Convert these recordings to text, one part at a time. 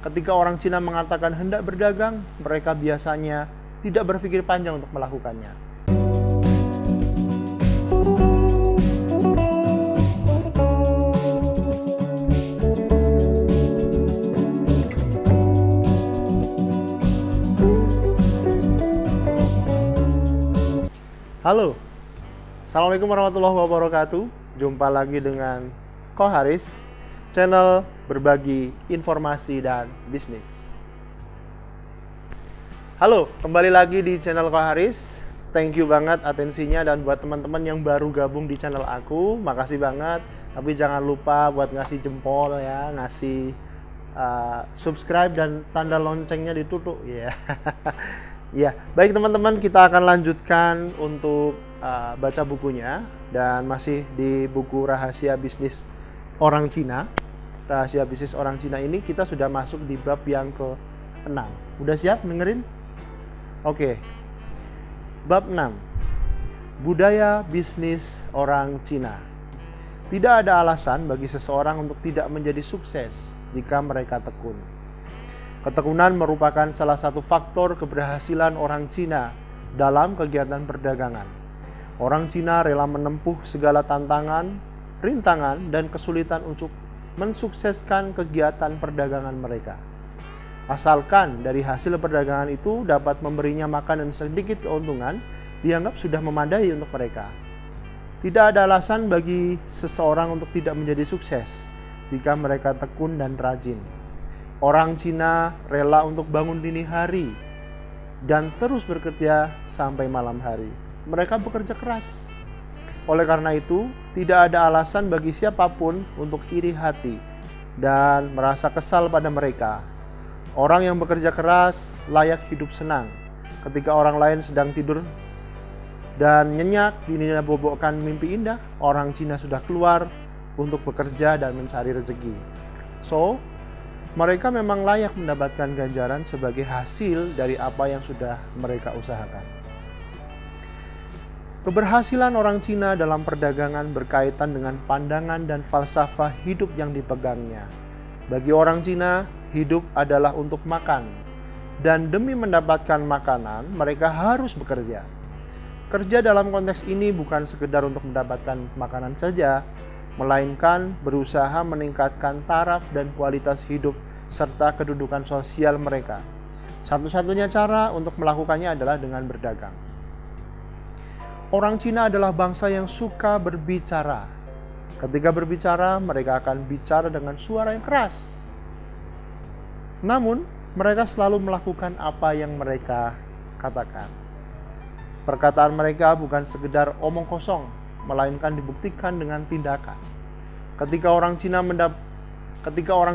Ketika orang Cina mengatakan hendak berdagang, mereka biasanya tidak berpikir panjang untuk melakukannya. Halo, Assalamualaikum warahmatullahi wabarakatuh. Jumpa lagi dengan Ko Haris, channel berbagi informasi dan bisnis. Halo, kembali lagi di channel Ko Haris. Thank you banget atensinya, dan buat teman-teman yang baru gabung di channel aku, makasih banget. Tapi jangan lupa buat ngasih jempol ya, ngasih subscribe dan tanda loncengnya ditutup ya. Ya, baik teman-teman, kita akan lanjutkan untuk baca bukunya, dan masih di buku Rahasia Bisnis Orang Cina. Rahasia Bisnis Orang Cina ini kita sudah masuk di bab yang ke-6. Udah siap dengerin? Oke. Bab 6. Budaya bisnis orang Cina. Tidak ada alasan bagi seseorang untuk tidak menjadi sukses jika mereka tekun. Ketekunan merupakan salah satu faktor keberhasilan orang Cina dalam kegiatan perdagangan. Orang Cina rela menempuh segala tantangan, rintangan, dan kesulitan untuk mensukseskan kegiatan perdagangan mereka. Asalkan dari hasil perdagangan itu dapat memberinya makan dan sedikit keuntungan, dianggap sudah memadai untuk mereka. Tidak ada alasan bagi seseorang untuk tidak menjadi sukses jika mereka tekun dan rajin. Orang Cina rela untuk bangun dini hari dan terus bekerja sampai malam hari. Mereka bekerja keras. Oleh karena itu, tidak ada alasan bagi siapapun untuk iri hati dan merasa kesal pada mereka. Orang yang bekerja keras layak hidup senang. Ketika orang lain sedang tidur dan nyenyak, dirinya bobokkan mimpi indah, orang Cina sudah keluar untuk bekerja dan mencari rezeki. So, mereka memang layak mendapatkan ganjaran sebagai hasil dari apa yang sudah mereka usahakan. Keberhasilan orang Cina dalam perdagangan berkaitan dengan pandangan dan falsafah hidup yang dipegangnya. Bagi orang Cina, hidup adalah untuk makan, dan demi mendapatkan makanan, mereka harus bekerja. Kerja dalam konteks ini bukan sekedar untuk mendapatkan makanan saja, melainkan berusaha meningkatkan taraf dan kualitas hidup serta kedudukan sosial mereka. Satu-satunya cara untuk melakukannya adalah dengan berdagang. Orang Cina adalah bangsa yang suka berbicara. Ketika berbicara, mereka akan bicara dengan suara yang keras. Namun, mereka selalu melakukan apa yang mereka katakan. Perkataan mereka bukan sekedar omong kosong, melainkan dibuktikan dengan tindakan. Ketika orang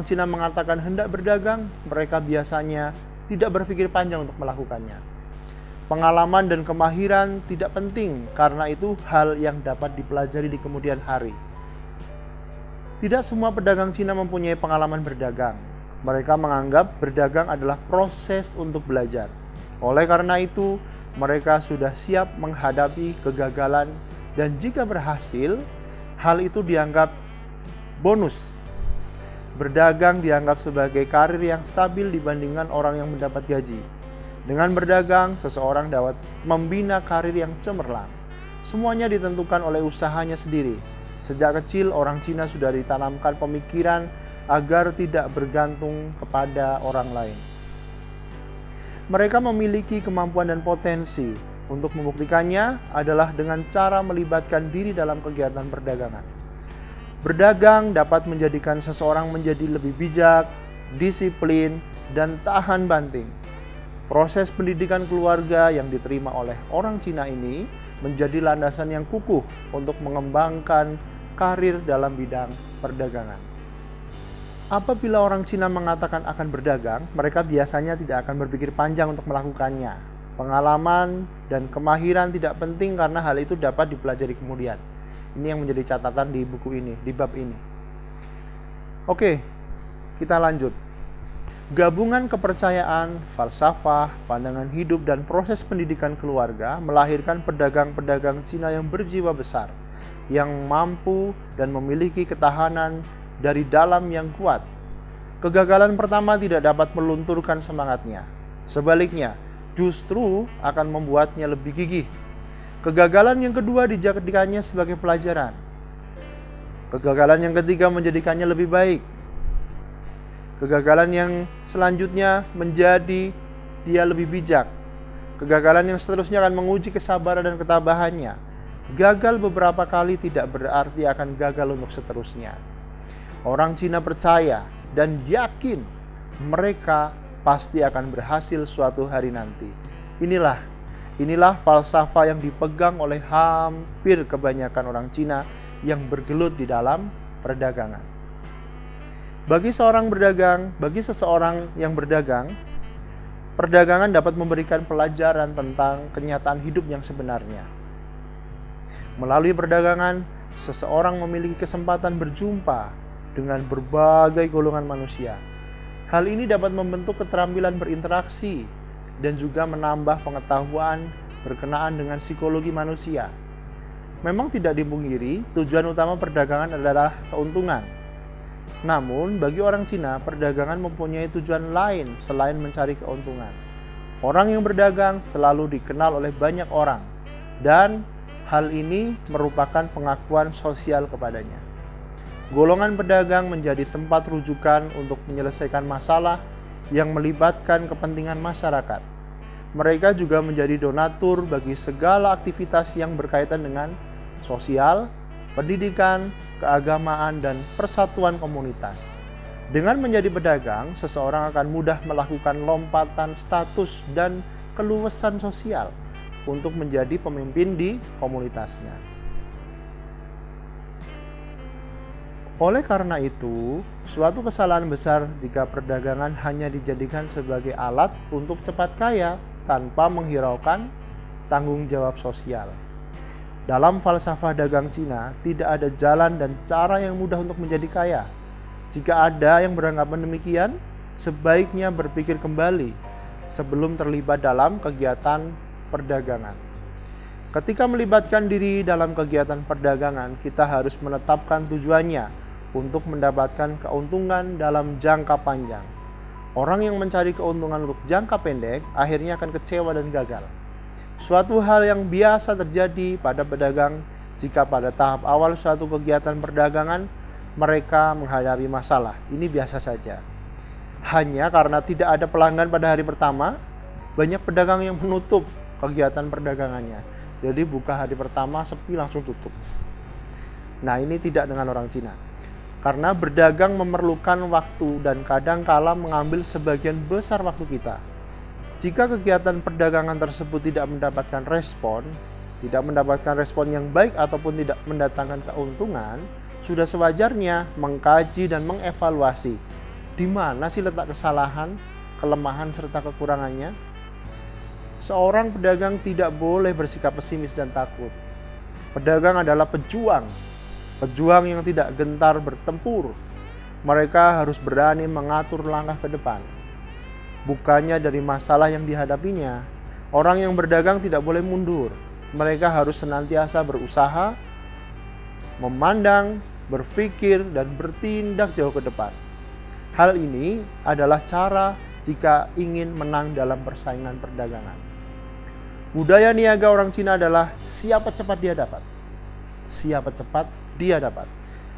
Cina mengatakan hendak berdagang, mereka biasanya tidak berpikir panjang untuk melakukannya. Pengalaman dan kemahiran tidak penting, karena itu hal yang dapat dipelajari di kemudian hari. Tidak semua pedagang Cina mempunyai pengalaman berdagang. Mereka menganggap berdagang adalah proses untuk belajar. Oleh karena itu, mereka sudah siap menghadapi kegagalan, dan jika berhasil, hal itu dianggap bonus. Berdagang dianggap sebagai karir yang stabil dibandingkan orang yang mendapat gaji. Dengan berdagang, seseorang dapat membina karir yang cemerlang. Semuanya ditentukan oleh usahanya sendiri. Sejak kecil, orang Cina sudah ditanamkan pemikiran agar tidak bergantung kepada orang lain. Mereka memiliki kemampuan dan potensi. Untuk membuktikannya adalah dengan cara melibatkan diri dalam kegiatan perdagangan. Berdagang dapat menjadikan seseorang menjadi lebih bijak, disiplin, dan tahan banting. Proses pendidikan keluarga yang diterima oleh orang Cina ini menjadi landasan yang kukuh untuk mengembangkan karir dalam bidang perdagangan. Apabila orang Cina mengatakan akan berdagang, mereka biasanya tidak akan berpikir panjang untuk melakukannya. Pengalaman dan kemahiran tidak penting karena hal itu dapat dipelajari kemudian. Ini yang menjadi catatan di buku ini, di bab ini. Oke, kita lanjut. Gabungan kepercayaan, falsafah, pandangan hidup, dan proses pendidikan keluarga melahirkan pedagang-pedagang Cina yang berjiwa besar, yang mampu dan memiliki ketahanan dari dalam yang kuat. Kegagalan pertama tidak dapat melunturkan semangatnya. Sebaliknya, justru akan membuatnya lebih gigih. Kegagalan yang kedua dijadikannya sebagai pelajaran. Kegagalan yang ketiga menjadikannya lebih baik. Kegagalan yang selanjutnya menjadi dia lebih bijak. Kegagalan yang seterusnya akan menguji kesabaran dan ketabahannya. Gagal beberapa kali tidak berarti akan gagal untuk seterusnya. Orang Cina percaya dan yakin mereka pasti akan berhasil suatu hari nanti. Inilah falsafah yang dipegang oleh hampir kebanyakan orang Cina yang bergelut di dalam perdagangan. Bagi seseorang yang berdagang, perdagangan dapat memberikan pelajaran tentang kenyataan hidup yang sebenarnya. Melalui perdagangan, seseorang memiliki kesempatan berjumpa dengan berbagai golongan manusia. Hal ini dapat membentuk keterampilan berinteraksi dan juga menambah pengetahuan berkenaan dengan psikologi manusia. Memang tidak dipungkiri, tujuan utama perdagangan adalah keuntungan. Namun, bagi orang Cina, perdagangan mempunyai tujuan lain selain mencari keuntungan. Orang yang berdagang selalu dikenal oleh banyak orang, dan hal ini merupakan pengakuan sosial kepadanya. Golongan pedagang menjadi tempat rujukan untuk menyelesaikan masalah yang melibatkan kepentingan masyarakat. Mereka juga menjadi donatur bagi segala aktivitas yang berkaitan dengan sosial, pendidikan, keagamaan, dan persatuan komunitas. Dengan menjadi pedagang, seseorang akan mudah melakukan lompatan status dan keluasan sosial untuk menjadi pemimpin di komunitasnya. Oleh karena itu, suatu kesalahan besar jika perdagangan hanya dijadikan sebagai alat untuk cepat kaya tanpa menghiraukan tanggung jawab sosial. Dalam falsafah dagang Cina, tidak ada jalan dan cara yang mudah untuk menjadi kaya. Jika ada yang beranggapan demikian, sebaiknya berpikir kembali sebelum terlibat dalam kegiatan perdagangan. Ketika melibatkan diri dalam kegiatan perdagangan, kita harus menetapkan tujuannya untuk mendapatkan keuntungan dalam jangka panjang. Orang yang mencari keuntungan untuk jangka pendek akhirnya akan kecewa dan gagal. Suatu hal yang biasa terjadi pada pedagang jika pada tahap awal suatu kegiatan perdagangan mereka menghadapi masalah. Ini biasa saja. Hanya karena tidak ada pelanggan pada hari pertama, banyak pedagang yang menutup kegiatan perdagangannya. Jadi buka hari pertama sepi langsung tutup. Nah, ini tidak dengan orang Cina. Karena berdagang memerlukan waktu dan kadang-kala mengambil sebagian besar waktu kita. Jika kegiatan perdagangan tersebut tidak mendapatkan respon yang baik ataupun tidak mendatangkan keuntungan, sudah sewajarnya mengkaji dan mengevaluasi di mana sih letak kesalahan, kelemahan serta kekurangannya. Seorang pedagang tidak boleh bersikap pesimis dan takut. Pedagang adalah pejuang yang tidak gentar bertempur. Mereka harus berani mengatur langkah ke depan, bukannya dari masalah yang dihadapinya. Orang yang berdagang tidak boleh mundur. Mereka harus senantiasa berusaha, memandang, berpikir, dan bertindak jauh ke depan. Hal ini adalah cara jika ingin menang dalam persaingan perdagangan. Budaya niaga orang Cina adalah siapa cepat dia dapat. Siapa cepat dia dapat.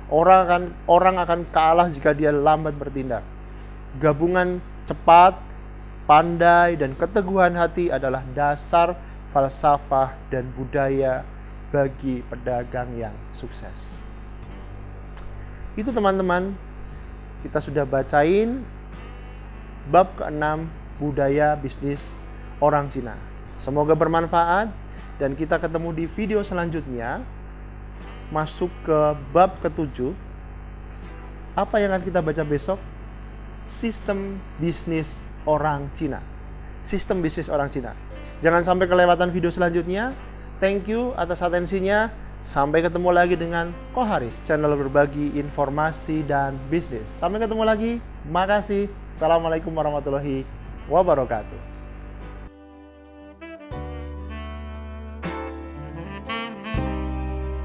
Orang akan kalah jika dia lambat bertindak. Gabungan cepat, pandai, dan keteguhan hati adalah dasar falsafah dan budaya bagi pedagang yang sukses. Itu teman-teman, kita sudah bacain bab ke-6 budaya bisnis orang Cina. Semoga bermanfaat dan kita ketemu di video selanjutnya. Masuk ke bab ke-7. Apa yang akan kita baca besok? Sistem bisnis orang Cina. Sistem bisnis orang Cina. Jangan sampai kelewatan video selanjutnya. Thank you atas atensinya. Sampai ketemu lagi dengan Koharis, channel berbagi informasi dan bisnis. Sampai ketemu lagi. Makasih. Assalamualaikum warahmatullahi wabarakatuh.